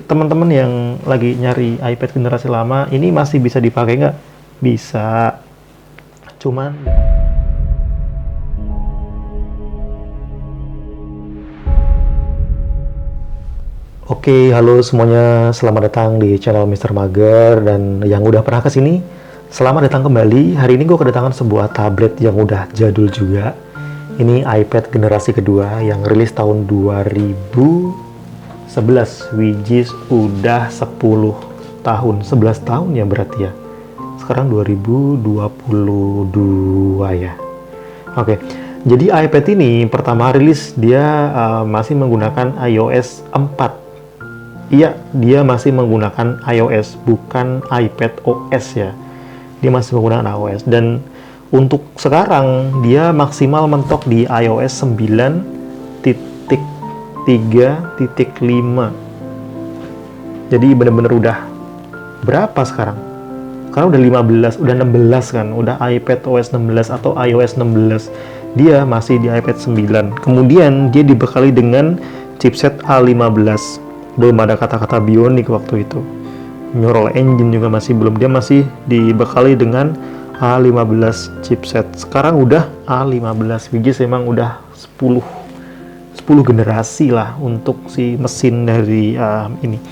teman-teman yang lagi nyari iPad generasi lama, ini masih bisa dipakai nggak? Bisa. Cuman Oke, halo semuanya. Selamat datang di channel Mr. Mager, dan yang udah pernah kesini, selamat datang kembali. Hari ini gue kedatangan sebuah tablet yang udah jadul juga. Ini iPad generasi kedua yang rilis tahun 2011, which is udah 10 tahun, 11 tahun ya berarti ya. Sekarang 2022 ya. Oke, jadi iPad ini pertama rilis dia masih menggunakan iOS 4. Iya, dia masih menggunakan iOS, bukan iPad OS ya. Dia masih menggunakan iOS. Dan untuk sekarang, dia maksimal mentok di iOS 9.3.5. Jadi bener-bener udah berapa sekarang? Karena udah 15, udah 16 kan. Udah iPad OS 16 atau iOS 16. Dia masih di iPad 9. Kemudian dia dibekali dengan chipset A15. Belum ada kata-kata Bionic waktu itu. Neural Engine juga masih belum. Dia masih dibekali dengan A15 chipset. Sekarang udah A15, which is emang udah 10 generasi lah untuk si mesin dari ini.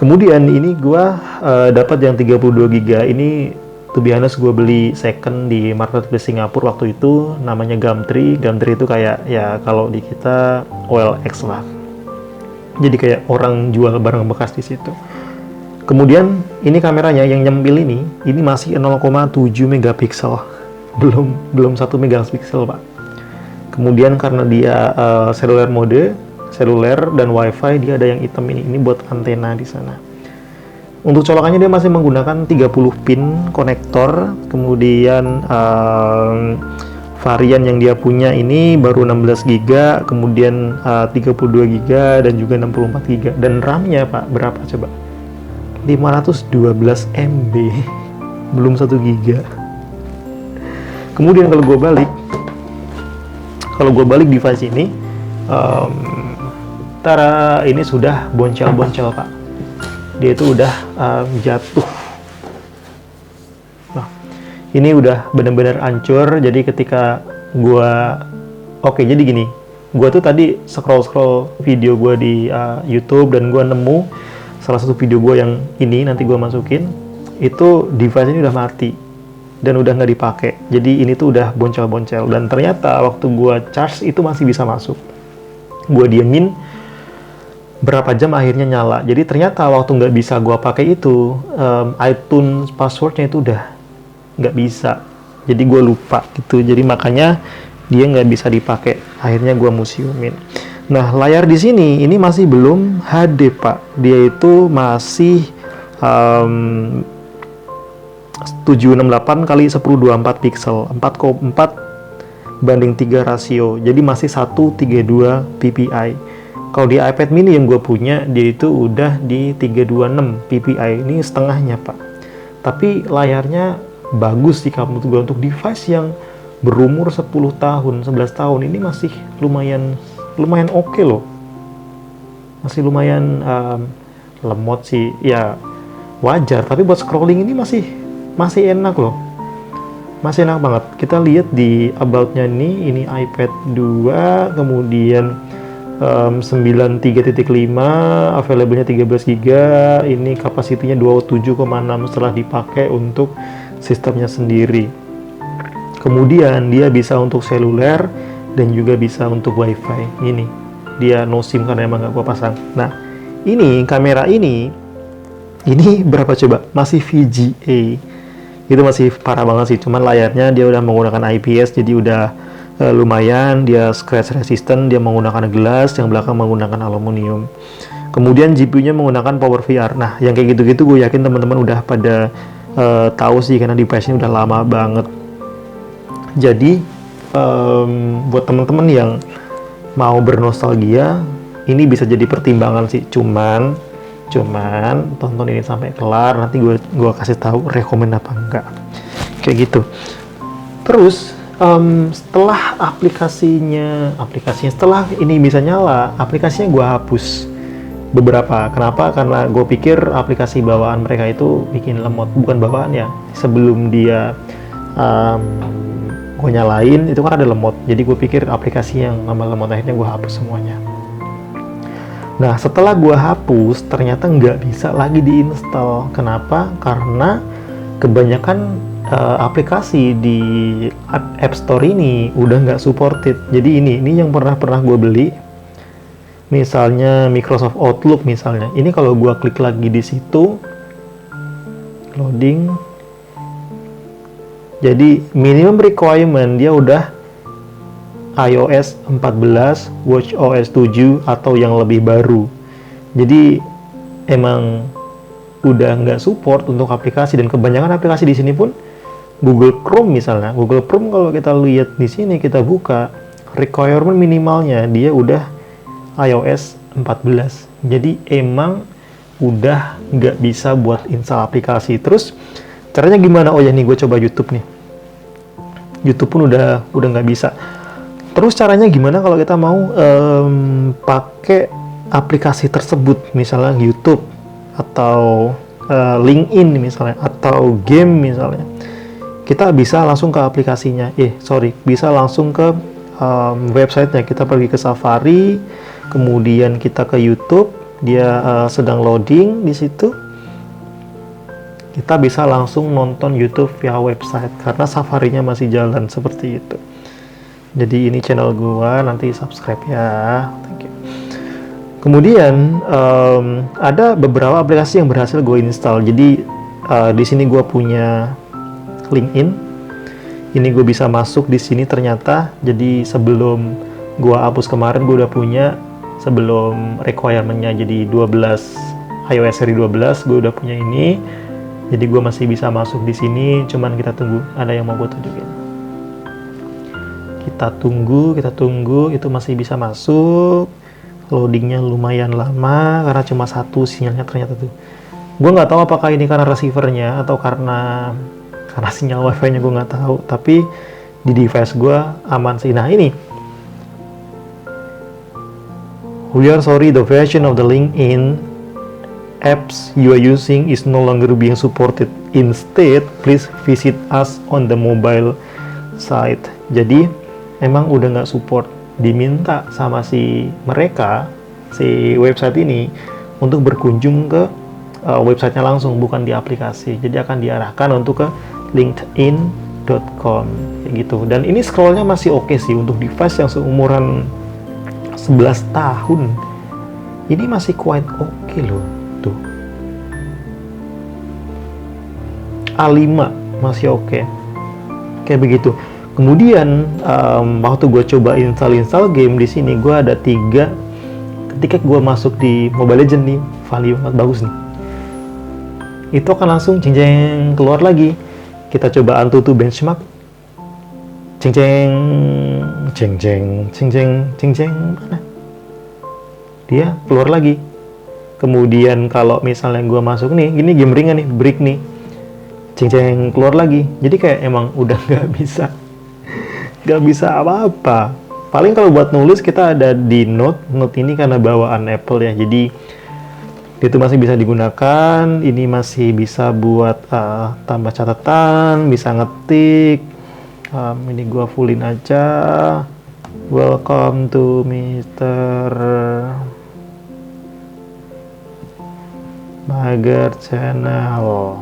Kemudian ini gua dapat yang 32 GB. Ini to be honest, gue beli second di marketplace Singapura waktu itu, namanya Gumtree. Gumtree itu kayak ya kalau di kita OLX lah. Jadi kayak orang jual barang bekas di situ. Kemudian ini kameranya yang nyempil ini masih 0,7 megapiksel. Belum 1 megapiksel, Pak. Kemudian karena dia seluler mode, seluler dan wifi, dia ada yang hitam ini buat antena di sana. Untuk colokannya dia masih menggunakan 30 pin konektor. Kemudian varian yang dia punya ini baru 16 GB, kemudian 32 GB dan juga 64 GB. Dan RAM-nya Pak, berapa coba? 512 MB. Belum 1 GB. Kemudian kalau gue balik device ini, ini sudah boncel-boncel Pak. Dia itu udah jatuh. Ini udah bener-bener hancur. Jadi ketika jadi gini, gua tuh tadi scroll video gua di YouTube, dan gua nemu salah satu video gua yang ini nanti gua masukin, itu device ini udah mati dan udah nggak dipakai. Jadi ini tuh udah boncel-boncel, dan ternyata waktu gua charge itu masih bisa masuk. Gua diemin berapa jam, akhirnya nyala. Jadi ternyata waktu nggak bisa gua pakai itu, iTunes passwordnya itu udah nggak bisa, jadi gue lupa gitu. Jadi makanya dia nggak bisa dipakai, akhirnya gue museumin. Nah, layar di sini ini masih belum HD Pak, dia itu masih 768 kali 1024 pixel, 4,4:3 rasio, jadi masih 132 ppi. Kalau di iPad mini yang gue punya, dia itu udah di 326 ppi, ini setengahnya Pak. Tapi layarnya bagus sih kamu tuh, untuk device yang berumur 10 tahun, 11 tahun, ini masih lumayan oke loh. Masih lumayan lemot sih, ya wajar, tapi buat scrolling ini masih enak loh. Masih enak banget. Kita lihat di about-nya ini iPad 2, kemudian 9.3.5, available-nya 13 GB, ini kapasitinya 27,6 setelah dipakai untuk sistemnya sendiri. Kemudian dia bisa untuk seluler dan juga bisa untuk wifi. Ini dia no SIM karena emang nggak gua pasang. Nah, ini kamera ini berapa coba? Masih VGA. Itu masih parah banget sih. Cuman layarnya dia udah menggunakan IPS, jadi udah lumayan. Dia scratch resistant, dia menggunakan gelas, yang belakang menggunakan aluminium. Kemudian GPU-nya menggunakan PowerVR. Nah, yang kayak gitu-gitu gue yakin teman-teman udah pada tahu sih, karena device-nya udah lama banget. Jadi buat teman-teman yang mau bernostalgia, ini bisa jadi pertimbangan sih. Cuman tonton ini sampai kelar, nanti gue kasih tahu rekomen apa enggak, kayak gitu. Terus setelah aplikasinya setelah ini bisa nyala, aplikasinya gue hapus. beberapa. Kenapa? Karena gue pikir aplikasi bawaan mereka itu bikin lemot. Bukan bawaan ya, sebelum dia gue nyalain itu kan ada lemot, jadi gue pikir aplikasi yang nama lemot, akhirnya gue hapus semuanya. Nah setelah gue hapus ternyata nggak bisa lagi diinstal. Kenapa? Karena kebanyakan aplikasi di App Store ini udah nggak supported. Jadi ini yang pernah gue beli, misalnya Microsoft Outlook misalnya, ini kalau gue klik lagi di situ, loading, jadi minimum requirement dia udah iOS 14, watchOS 7 atau yang lebih baru. Jadi emang udah nggak support untuk aplikasi, dan kebanyakan aplikasi di sini pun Google Chrome misalnya. Google Chrome kalau kita lihat di sini, kita buka requirement minimalnya dia udah iOS 14. Jadi emang udah nggak bisa buat install aplikasi. Terus caranya gimana? Oh ya nih, gue coba YouTube nih. YouTube pun udah nggak bisa. Terus caranya gimana kalau kita mau pakai aplikasi tersebut, misalnya YouTube atau LinkedIn misalnya, atau game misalnya. Kita bisa langsung ke aplikasinya. Bisa langsung ke websitenya. Kita pergi ke Safari, kemudian kita ke YouTube. Dia sedang loading di situ. Kita bisa langsung nonton YouTube via website karena Safari-nya masih jalan, seperti itu. Jadi ini channel gua, nanti subscribe ya. Thank you. Kemudian ada beberapa aplikasi yang berhasil gue install. Jadi di sini gua punya LinkedIn. Ini gue bisa masuk di sini ternyata. Jadi sebelum gua hapus kemarin, gue udah punya sebelum requirement-nya jadi 12, iOS seri 12, gue udah punya ini. Jadi gue masih bisa masuk di sini, cuman kita tunggu, ada yang mau gue tunjukin. Kita tunggu, itu masih bisa masuk. Loadingnya lumayan lama, karena cuma satu sinyalnya ternyata tuh. Gue nggak tahu apakah ini karena receivernya, atau karena sinyal wifi-nya, gue nggak tahu. Tapi di device gue aman sih. Nah ini, we are sorry, the version of the LinkedIn apps you are using is no longer being supported. Instead, please visit us on the mobile site. Jadi emang udah nggak support. Diminta sama si website ini untuk berkunjung ke websitenya langsung, bukan di aplikasi. Jadi akan diarahkan untuk ke linkedin.com kayak gitu. Dan ini scrollnya masih oke sih untuk device yang seumuran 11 tahun. Ini masih quite oke loh. Tuh. A5 masih oke. Kayak begitu. Kemudian waktu gue coba install game di sini, gue ada 3. Ketika gue masuk di Mobile Legends nih, value banget, bagus nih. Itu akan langsung ceng-ceng keluar lagi. Kita coba Antutu benchmark. Ceng-ceng, ceng-ceng, ceng-ceng, ceng-ceng, mana? Dia keluar lagi. Kemudian kalau misalnya gue masuk nih, ini game ringan nih, break nih, ceng-ceng keluar lagi. Jadi kayak emang udah nggak bisa apa-apa. Paling kalau buat nulis kita ada di Note ini karena bawaan Apple ya, jadi itu masih bisa digunakan. Ini masih bisa buat tambah catatan, bisa ngetik. Ini gue fullin aja. Welcome to Mr. Mager Channel.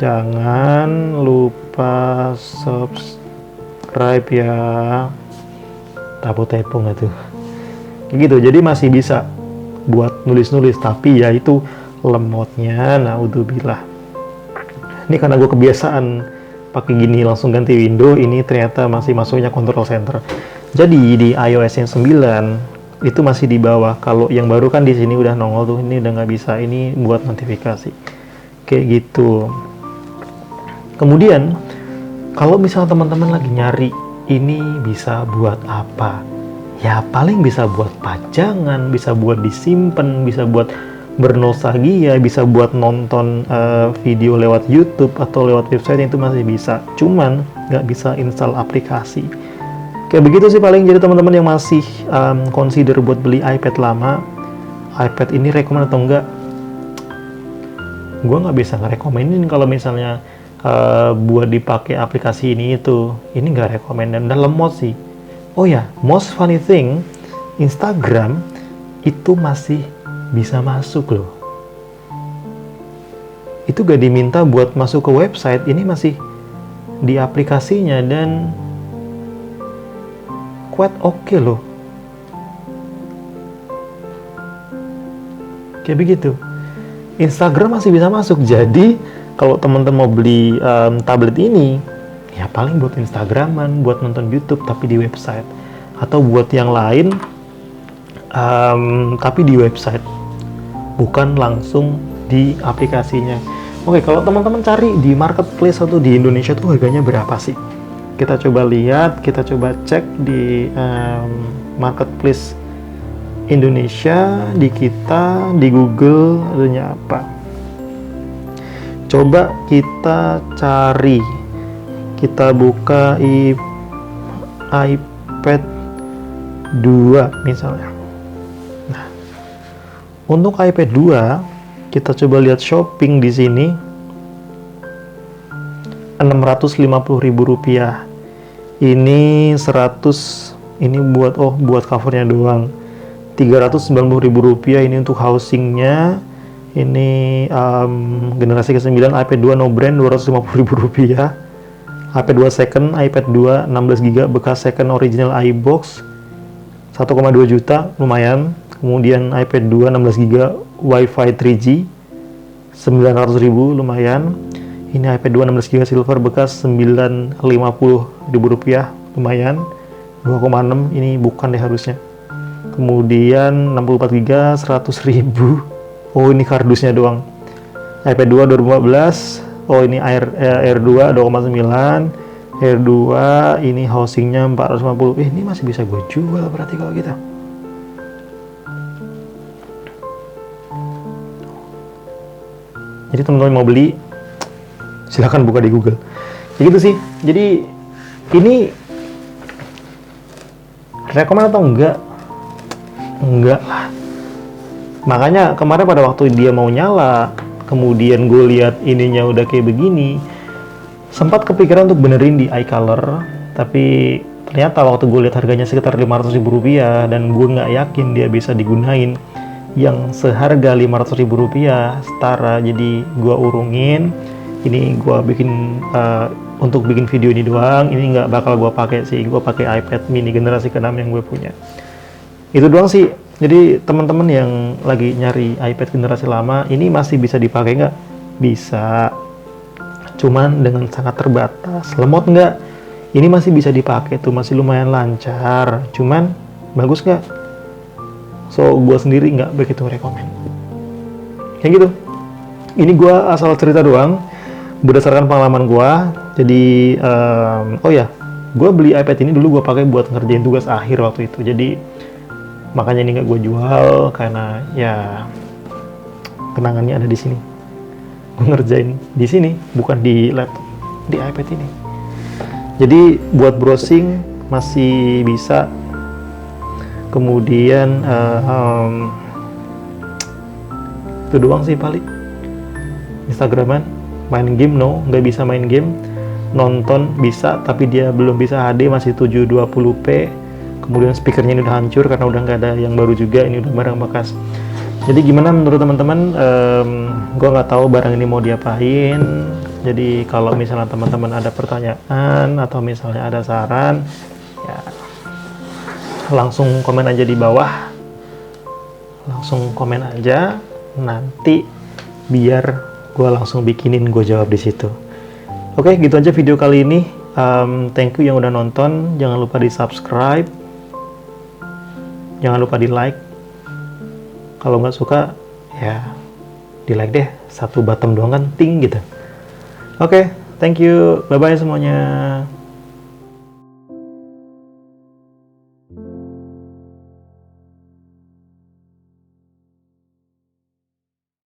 Jangan lupa subscribe ya. Tapo-tepo nggak tuh? Gitu, jadi masih bisa buat nulis-nulis, tapi ya itu lemotnya, naudzubillah. Ini karena gue kebiasaan pakai gini langsung ganti window, ini ternyata masih masuknya control center. Jadi di iOS yang 9 itu masih di bawah. Kalau yang baru kan di sini udah nongol tuh, ini udah nggak bisa. Ini buat notifikasi kayak gitu. Kemudian kalau misalnya teman-teman lagi nyari ini bisa buat apa, ya paling bisa buat pajangan, bisa buat disimpan, bisa buat bernostalgia, bisa buat nonton video lewat YouTube atau lewat website, itu masih bisa. Cuman nggak bisa install aplikasi. Kayak begitu sih paling. Jadi teman-teman yang masih consider buat beli iPad lama, iPad ini rekomend atau enggak. Gue nggak bisa ngerekomenin kalau misalnya buat dipakai aplikasi ini itu. Ini nggak rekomend dan udah lemot sih. Oh ya, most funny thing, Instagram itu masih bisa masuk loh. Itu gak diminta buat masuk ke website, ini masih di aplikasinya dan quite oke loh. Kayak begitu. Instagram masih bisa masuk. Jadi kalau teman-teman mau beli tablet ini, ya paling buat Instagraman, buat nonton YouTube tapi di website, atau buat yang lain tapi di website, bukan langsung di aplikasinya. Oke, kalau teman-teman cari di marketplace atau di Indonesia tuh harganya berapa sih? Kita coba lihat, kita coba cek di marketplace Indonesia, di kita, di Google adanya apa. Coba kita cari, kita buka iPad 2 misalnya. Nah, untuk iPad 2 kita coba lihat shopping di sini. Rp650.000. Ini 100, ini buat covernya doang. Rp390.000 ini untuk housingnya. Ini generasi ke-9 iPad 2 no brand Rp250.000. iPad 2 second, iPad 2 16GB bekas second original iBox 1,2 juta, lumayan. Kemudian iPad 2 16GB Wi-Fi 3G 900.000, lumayan. Ini iPad 2 16GB silver bekas Rp950.000, lumayan. 2,6, ini bukan deh harusnya. Kemudian 64GB 100.000. Oh, ini kardusnya doang. iPad 2 2014. Oh, ini Air 2 2,9. Air 2 ini housingnya 450. Ini masih bisa gue jual berarti kalau kita. Jadi teman-teman mau beli, silahkan buka di Google. Kayak gitu sih. Jadi ini rekomend atau enggak? Enggak lah. Makanya kemarin pada waktu dia mau nyala, kemudian gue lihat ininya udah kayak begini, sempat kepikiran untuk benerin di iColor, tapi ternyata waktu gue lihat harganya sekitar Rp500.000 dan gue nggak yakin dia bisa digunain yang seharga Rp500.000 setara. Jadi gue urungin. Ini gue bikin untuk bikin video ini doang. Ini nggak bakal gue pakai sih. Gue pakai iPad mini generasi ke-6 yang gue punya. Itu doang sih. Jadi teman-teman yang lagi nyari iPad generasi lama, ini masih bisa dipakai nggak? Bisa. Cuman dengan sangat terbatas. Lemot nggak? Ini masih bisa dipakai tuh, masih lumayan lancar. Cuman bagus nggak? So, gue sendiri nggak begitu rekomen. Kayak gitu. Ini gue asal cerita doang, berdasarkan pengalaman gue. Jadi, oh ya, gue beli iPad ini dulu gue pakai buat ngerjain tugas akhir waktu itu. Jadi, makanya ini nggak gue jual, karena ya kenangannya ada di sini. Gue ngerjain di sini, bukan di laptop, di iPad ini. Jadi, buat browsing masih bisa. Kemudian itu doang sih paling. Instagraman, main game no, nggak bisa main game. Nonton bisa, tapi dia belum bisa HD, masih 720p. Kemudian speakernya ini udah hancur karena udah nggak ada yang baru juga, ini udah barang bekas. Jadi gimana menurut teman-teman? Gue nggak tahu barang ini mau diapain. Jadi kalau misalnya teman-teman ada pertanyaan atau misalnya ada saran, ya langsung komen aja di bawah. Langsung komen aja, nanti biar gue langsung bikinin, gue jawab di situ. Oke, gitu aja video kali ini. Thank you yang udah nonton. Jangan lupa di subscribe, jangan lupa di like. Kalau nggak suka ya di like deh, satu button doang kan ting gitu. Oke, thank you, bye bye semuanya.